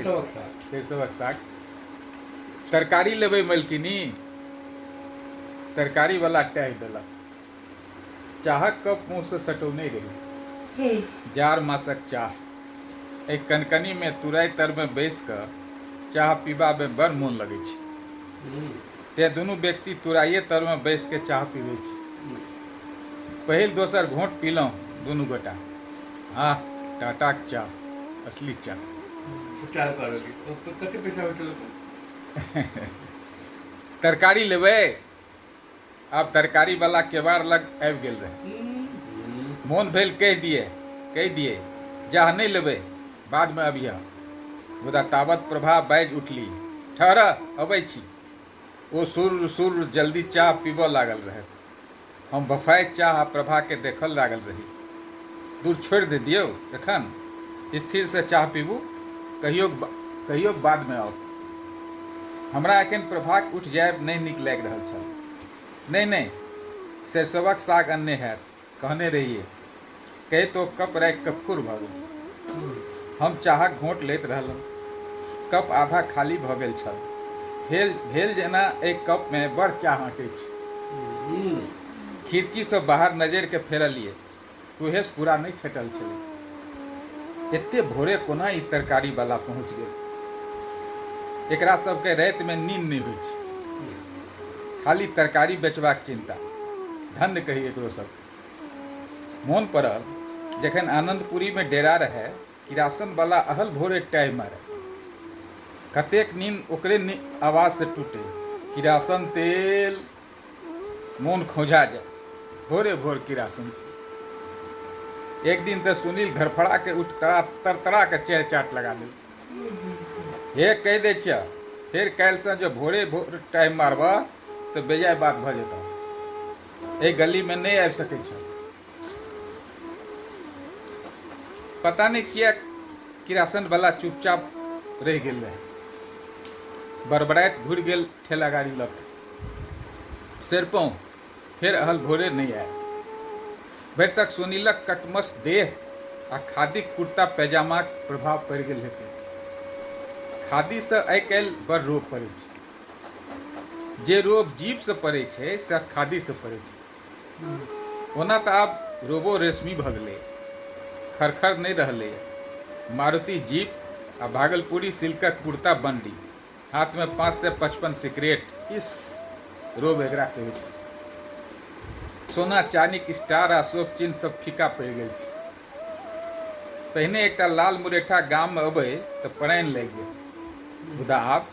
सरिसोक साग तरकारी लेबै मलकिनी तरकारी वाला टाहि देलक चाहक कप मुँह से सटौने रही जार मासक चाह एक कनकनी में तुरई तर में बैस कर चाह पीबा में बड़ मोन लगै छै ते दुनू व्यक्ति तुराइए तर में बैस के चाह पीबै छै पहिल दोसर घोंट पीलहुँ दुनू गोटा आह टाटाक चाह असली चाह तरकारी लेबै आब तरकारी वाला केवाड़ लग आबि गेल रहे मोन भेल कहि दिए जा नहीं लेबै बाद में अबिह मुदा तावत प्रभा बाजि उठली ठहर अबै छी ओ सुर जल्दी चाह पीबऽ लागल रहथि हम बफाइत चाह आ प्रभा के देखल लागल रही दूर छोड़ि दे दियौ एखन स्थिर से चाह पीबू कहियो बाद में आओत हमरा एखन प्रभाक उठ जायब नहीं नीक लागि रहल छल नहीं सरिसोक साग अन्ने हैत कहने रहिए कहे तो कप राखि कऽ फुर भऽ गेल हम चाहक घोंट लैत रहलहुँ कप आधा खाली भऽ गेल छल भेल जेना एक कप में बड़ चाह अँटै छै खिड़की से बाहर नजरि के फेरलिए कुहेस पूरा नहीं छटल छलै एते भोरे कोना ई तरकारी वाला पहुँच गेल एकरा सबके राति में नींद नहीं होइ छै खाली तरकारी बेचबाक चिंता धन्य कही एकरो सब मोन पड़ल जखन आनंदपुरी में डेरा रहे किरासन वाला अहल भोरे टाइ मारे कतेक नींद ओकरे आवाज से टूटे किरासन तेल मोन खोजा जाए भोरे भोर किरासन तेल एक दिन तो सुनील धरफड़ा के उठ तरतरा के चेर चाट लगा दे हे कह दे छिया फिर काल्हि से जो भोरे भोर टाइम मारबा तो बेजाय बात भ जेतौ ए गली में नहीं आबि सकै छ पता नहीं किया किरासन वाला चुपचाप रह गेल रहे बड़बड़ाइत घुरि गेल ठेला गाड़ी लऽ के सिरपौ फिर अहल भोरे नहीं आए भरिसक सुनीलक कटमस देह आ खादीक कुर्ता पैजामाक प्रभाव पड़ि गेल हेतै खादी से आइ काल्हि बड़ रोग पड़ै छै जे रोग जीभ से पड़ै छै से खादी से पड़ै छै ओना तऽ आब रोगो रेशमी भऽ गेलै खरखर नहीं रहलै मारुति जीप आ भागलपुरी सिल्कक कुर्ता बंडी हाथ में 5 से 55 सिगरेट इस रोग एकरा कहै छै सोना चानीक स्टार आ शोक चिन्ह सब फीका पड़ि गेल छै पहिने एकटा लाल मुरेठा गाम में अबै तऽ पड़ाइन लागि गेल मुदा आब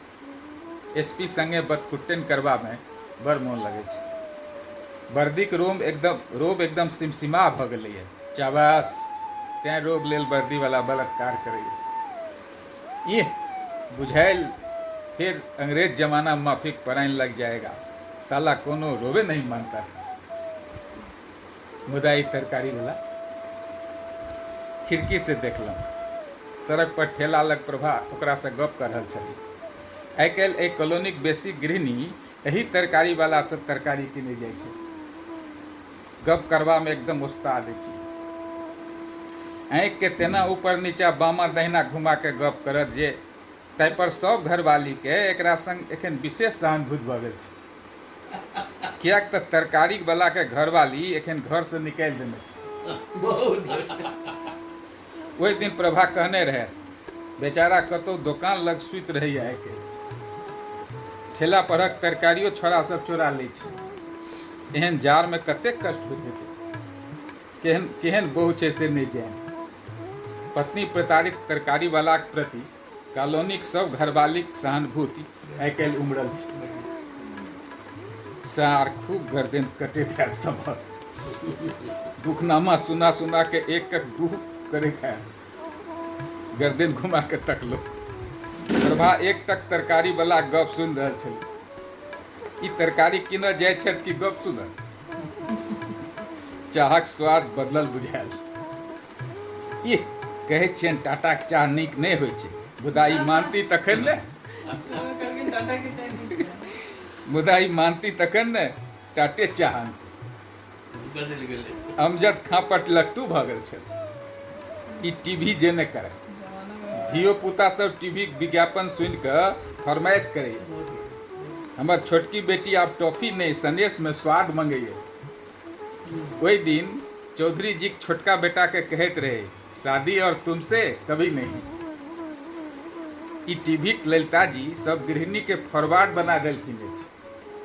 एसपी संगे बदकुट्टन करबा में बड़ मोन लगै छै वर्दीक रोब एकदम सिमसिमा भऽ गेलैए चाबस तैं रोग लेल वर्दी वाला बलात्कार करैए इह बुझाइल फिर अंग्रेज जमाना माफिक पड़ाइन लग जाएगा साला कोनो रोबे नहीं मानता था मुदा ई तरकारी वाला खिड़की से देखलहुँ सड़क पर ठेला लग प्रभा ओकरा से गप कर रहल छली आइ काल्हि एक कॉलोनीक बेसी गृहिणी एही तरकारी वाला से तरकारी किने जाइ छै गप करबा में एकदम उस्ताद छी आँखि के तेना ऊपर नीचा बामा दहिना घुमा के गप करत जे ताहि पर सब घरवाली के एकरा संग एखन विशेष सहानुभूति भऽ गेल छै कियाक तऽ तरकारी वाला के घरवाली एखन घर से निकालि देने छै ओहि दिन प्रभा कहने रहे बेचारा कतौ दुकान लग सुति रहैए आके ठेला परक तरकारियो छोड़ा सब चोरा लै छै एहन जार में कतेक कष्ट होइत हेतै केहन बहु छै से नहीं जान पत्नी प्रताड़ित तरकारी वाला के प्रति कॉलोनीक सब घरवालीक सहानुभूति आइ काल्हि उमड़ल छै सार खूब गर्दन कटैत है सबक दुखनामा सुना सुना के एक दुख करैत है गर्दन घुमा के तकलो प्रभा एक टक तरकारी वाला गप सुनि रहल छल ई तरकारी किनऽ जाइ छथि कि गप सुनऽ चाहक स्वाद बदलल बुझायल इह कहै छियनि टाटाक चाह नीक नहि होइ छै मुदा ई मानती तखन ने मुदा ई मानती तखन ने टाटे चाह बदलि गेलै अमजद खाँ पर लट्टू भऽ गेल छथि ई टीवी जे नहि करे धियो पुता सब टीवी विज्ञापन सुनि कऽ फरमाइश करैए। हमर छोटकी बेटी आब टॉफी नहीं सनेश में स्वाद मंगैए। ओहि दिन चौधरी जी छोटका बेटा के कहैत रहे, शादी और तुमसे कभी नहीं। ई टीवी ललिता जी सब गृहिणी के फॉरवर्ड बना देलखिन अछि।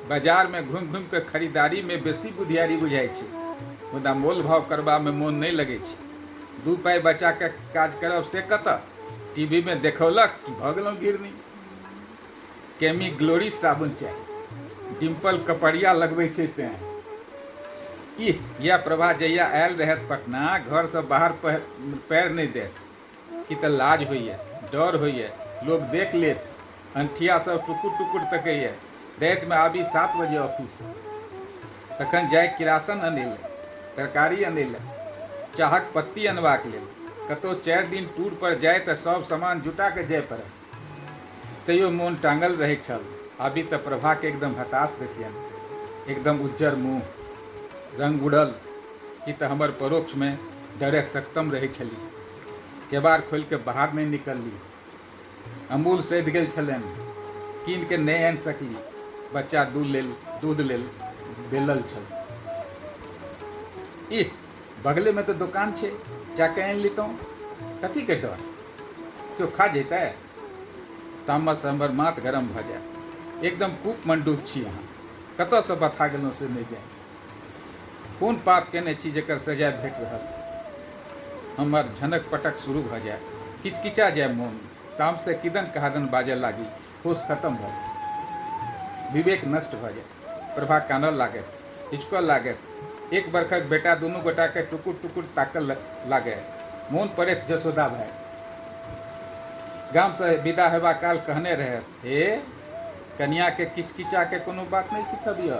बाजार में घुमि घुमि के खरीदारी में बेसी बुधियारी बुझाइ छै, मुदा मोल भाव करबा में मोन नहीं लगै छै। दू पाई बचा के काज करब से कतऽ, टीवी में देखौलक कि भऽ गेलहुँ गिरनी। केमी ग्लोरी साबुन चाही, डिम्पल कपड़िया लगबै छै तेँ। इह यह प्रभा जहिया आयल रहत पटना, घर से बाहर पैर नहीं देत कि तऽ लाज होइए, डर होइए, लोग देख लेत। अंठिया सब टुकुर टुकुर तकैए। राति में आबी 7 बजे ऑफिस, तखन जाय किरासन अनै ले, तरकारी अनै ले, चाहक पत्ती अनबाक लेल। कतौ 4 दिन टूर पर जाय तऽ सब सामान जुटा के जाय पड़े, तैयो मोन टांगल रहै छल। आबी तऽ प्रभा के एकदम हताश देखियन, एकदम उज्जर मुँह, रंग उड़ल। ई तऽ हमर परोक्ष में डरे सक्तम रहै छली। केबाड़ खोलि के बाहर नहीं निकलली। अमूल सधि गेल छलनि, कीन के नहीं आनि सकली। बच्चा दूध लेल बेलल छल। इह बगले में तो दुकान छे, जाके आनि लितौं। कथी के डर, क्यों खा जेतै। तामस हमर माथ गरम भऽ जाय। एकदम कूप मंडूक छी अहाँ, कतऽ से बथा गेलहुँ से नहीं जाय। कोन पाप केने छी जेकर सजा भेट रहल। हमर झनक पटक शुरू भऽ जाय, किचकिचा जाय मोन। ताम से किदन कहादन बाजय लागी, होश खत्म भऽ जाय, विवेक नष्ट भऽ जाय। प्रभा कानऽ लागत, हिचकऽ लागत। एक बरखक बेटा दुनू गोटा के टुकुर टुकुर ताकऽ लागे। मोन पड़ैत जसोदा भाई। गाम से विदा हेबा काल कहने रहत, हे कनिया के किचकिचा के कोनो बात नहीं सिखबिय।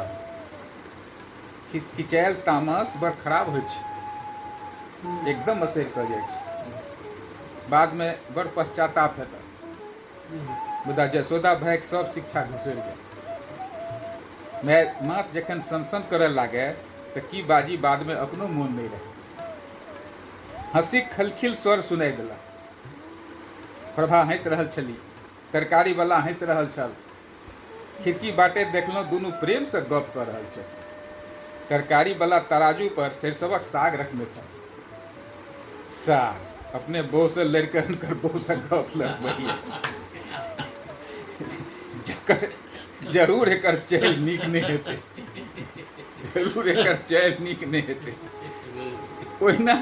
किचकिचायल तामस बड़ खराब होइ छै, एकदम असर कऽ जाइ छै। बाद में बड़ पश्चाताप हेतै। मुदा जसोदा भाई सब शिक्षा घुसरि गेल। माथ जखन सनसन करय लागे तऽ की बाजी, बाद में अपनो मोन नहीं रहे। हंसी खलखिल स्वर सुनाई देलक। प्रभा हंसि रहल छली, तरकारी वाला हंसि रहल छल। खिड़की बाटे देखलहुँ दुनू प्रेम से गप कऽ रहल छथि। तरकारी वाला तराजू पर सरिसवक साग रखने छल। साग अपने बहू से लड़के हुनकर बहू से गप लगबैए। जरूर एकर चलि नीक नहीं हेतै, जरूर एकर चलि नीक नहीं हेतै। ओहिना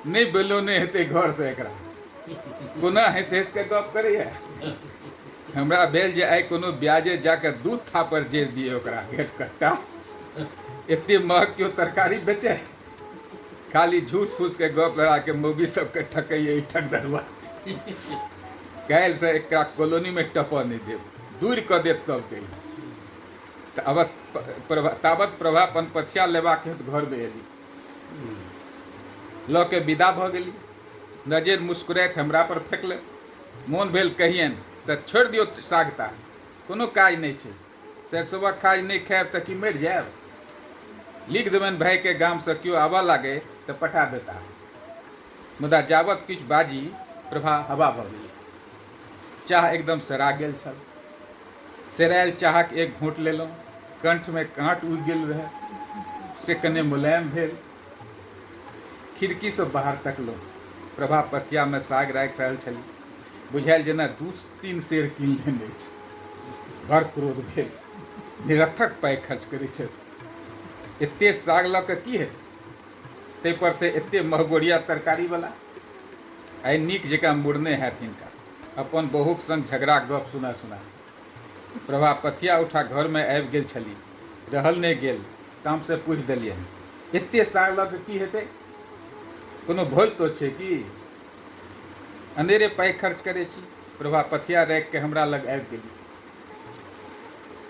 नहीं बेलौने हेतै घर से एकरा। कोना हंसि हंसि के गप करैए। हमरा भेल जे आइ कोनो ब्याजे जाके दूध थापर जेर दिए ओकरा घेट कट्टा। एते महग केओ तरकारी बेचे, खाली झूठ फूस के गप लड़ा के मौगी सबके ठकैए ई ठकदरुआ। काल्हि से एकरा कॉलोनी में टपऽ नहीं देब, दूर कऽ देत सबके। ताबत प्रभा पनपथिया लेबाक हेतु घर में एली। लऽ के विदा भऽ गेली। नजर मुस्कुराइत हमरा पर फेंकले। मोन भेल कहियन तऽ छोड़ि दियौ साग ताग, कोनो काज नहीं छै। सरिसवक काज नहीं खायब तऽ कि मरि जायब। लिख देबनि भाई के गाम से केओ आबऽ लागे तऽ पठा देता। मुदा जावत किछु बाजी प्रभा हवा भऽ गेली। चाह एकदम सरा गेल छल। सेरायल चाहक एक घूँट लेलहुँ, कंठ में काँट उगि गेल रहे से कने मुलायम भेल। खिड़की से बाहर तकलहुँ। प्रभा पथिया में साग राखि रहल छली। बुझायल जेना 2-3 सेर कीन लेने छै। बड़ क्रोध भेल, निरर्थक पाइ खर्च करै छै। एते साग लऽ कऽ की हेतै, ताहि पर से एते महगोरिया तरकारी वाला। आइ नीक जकाँ मुड़ने हैत हिनका, अपन बहुक संग झगड़ा गप सुना सुना। प्रभा पथिया उठा घर में आबि गेल छली। रहल नहीं गेल, ताम से पूछि देलियनि, एते साग लऽ कऽ की हेतै, कोनो भोज तो छै कि। अंधेरे पाइ खर्च करै छी। प्रभा पथिया राखि के हमरा लग आबि गेली।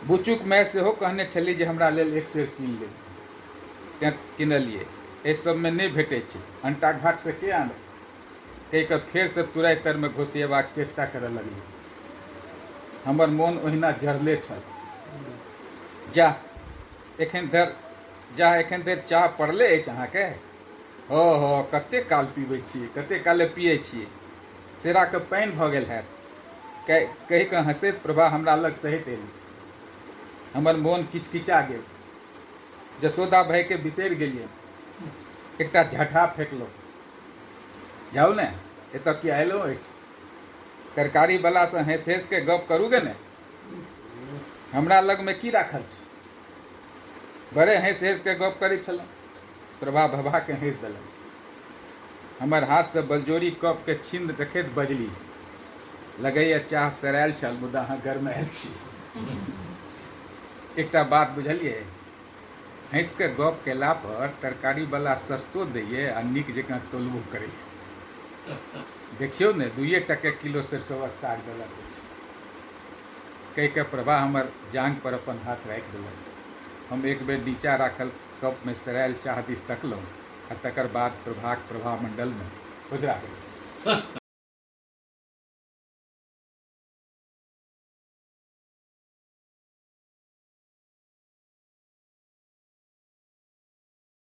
बुचुक माय सेहो कहने छली जे हमरा लेल 1 सेर कीन ले, तेँ किनलिए। एहि सबमे नहीं भेटै छै, अंटा घाट से के आनत। कहि कऽ फेर से तुराइ तर में घुसिएबाक चेष्टा करऽ लगली। हमर मोन ओहिना जरले छल। जा एखन धरि चाह पड़ले अछि अहाँके। हो कते काल पीबै छियै, कते काले पियै छियै। सेराके पानि भऽ गेल हैत कहि कऽ हँसैत प्रभा हमरा लग सहित एली। हमर मोन किचकिचा गेल, जसोदा भाइके बिसरि गेलियै। एकटा झठा फेकलहुँ, जाउ ने एतऽ किया अयलहुँ अछि, तरकारीवलासँ हँसि हँसि के गप करू गे ने, हमरा लगमे की राखल छै। बड़े हँसि हँसि के गप करै छलहुँ। प्रभा भभाके हँसि देलक। हमर हाथसँ बलजोरी कपके छीन देखैत बजली, लगैए चाह सरायल छल मुदा अहाँ गरमायल छी। एकटा बात बुझलियै, हँसि के गप केला पर तरकारीवला सस्तो दैए आ नीक जकाँ तोलबो करैए। देखियौ ने 2 टके किलो सरिसोक साग देलक अछि। कहि के प्रभा हमर जांघ पर अपन हाथ राखि देलक। हम एक बेर नीचाँ राखल कपमे सरायल चाह दिस तकलहुँ आ तकर बाद प्रभाक प्रभामण्डलमे उजरा गेल।